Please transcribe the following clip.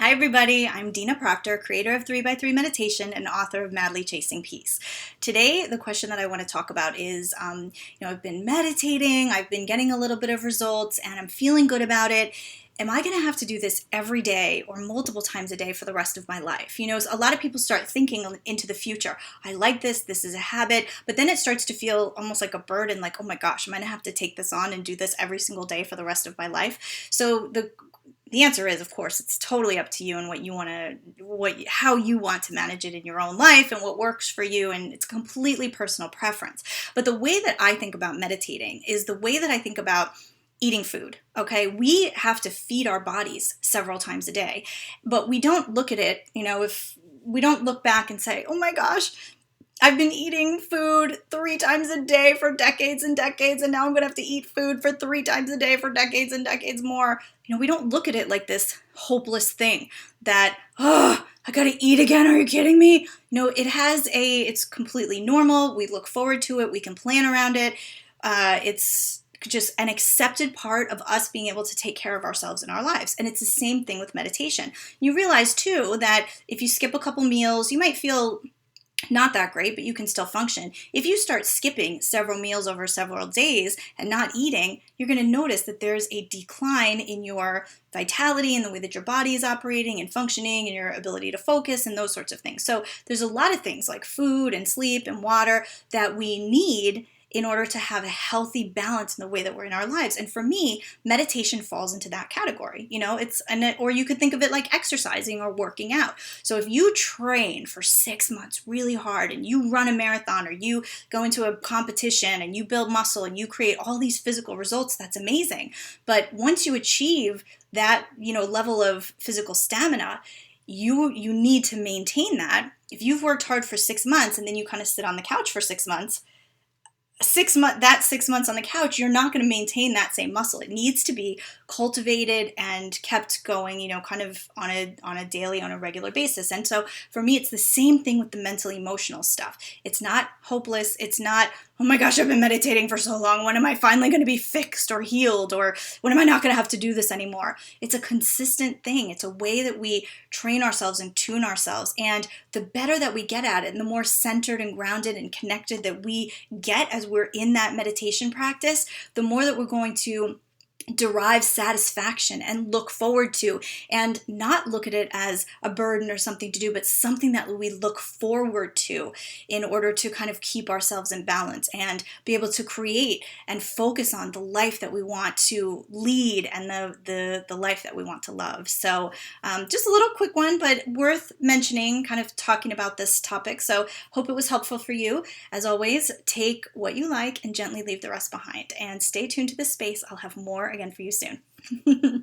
Hi everybody, I'm Dina Proctor, creator of 3x3 Meditation and author of Madly Chasing Peace. Today, the question that I want to talk about is, I've been meditating, I've been getting a little bit of results, and I'm feeling good about it. Am I going to have to do this every day or multiple times a day for the rest of my life? A lot of people start thinking into the future. I like this is a habit, but then it starts to feel almost like a burden, like, oh my gosh, am I going to have to take this on and do this every single day for the rest of my life? So the answer is, of course, it's totally up to you and how you want to manage it in your own life and what works for you, and it's completely personal preference. But the way that I think about meditating is the way that I think about eating food. Okay, we have to feed our bodies several times a day, but we don't look at it, if we don't look back and say, oh my gosh, I've been eating food 3 times a day for decades and decades, and now I'm going to have to eat food for 3 times a day for decades and decades more. We don't look at it like this hopeless thing that, oh, I got to eat again. Are you kidding me? It's completely normal. We look forward to it. We can plan around it. It's just an accepted part of us being able to take care of ourselves in our lives. And it's the same thing with meditation. You realize too that if you skip a couple meals, you might feel not that great, but you can still function. If you start skipping several meals over several days and not eating, you're going to notice that there's a decline in your vitality and the way that your body is operating and functioning and your ability to focus and those sorts of things. So there's a lot of things like food and sleep and water that we need in order to have a healthy balance in the way that we're in our lives. And for me, meditation falls into that category. Or you could think of it like exercising or working out. So if you train for 6 months really hard and you run a marathon or you go into a competition and you build muscle and you create all these physical results, that's amazing. But once you achieve that, level of physical stamina, you need to maintain that. If you've worked hard for 6 months and then you kind of sit on the couch for 6 months, 6 months on the couch, you're not going to maintain that same muscle. It needs to be cultivated and kept going, kind of on a daily, on a regular basis. And so for me, it's the same thing with the mental emotional stuff. It's not hopeless. It's not, oh my gosh, I've been meditating for so long. When am I finally going to be fixed or healed? Or when am I not going to have to do this anymore? It's a consistent thing. It's a way that we train ourselves and tune ourselves. And the better that we get at it, and the more centered and grounded and connected that we get as we're in that meditation practice, the more that we're going to derive satisfaction and look forward to, and not look at it as a burden or something to do, but something that we look forward to in order to kind of keep ourselves in balance and be able to create and focus on the life that we want to lead and the life that we want to love. So just a little quick one, but worth mentioning, kind of talking about this topic. So hope it was helpful for you. As always, take what you like and gently leave the rest behind, and stay tuned to this space. I'll have more again for you soon.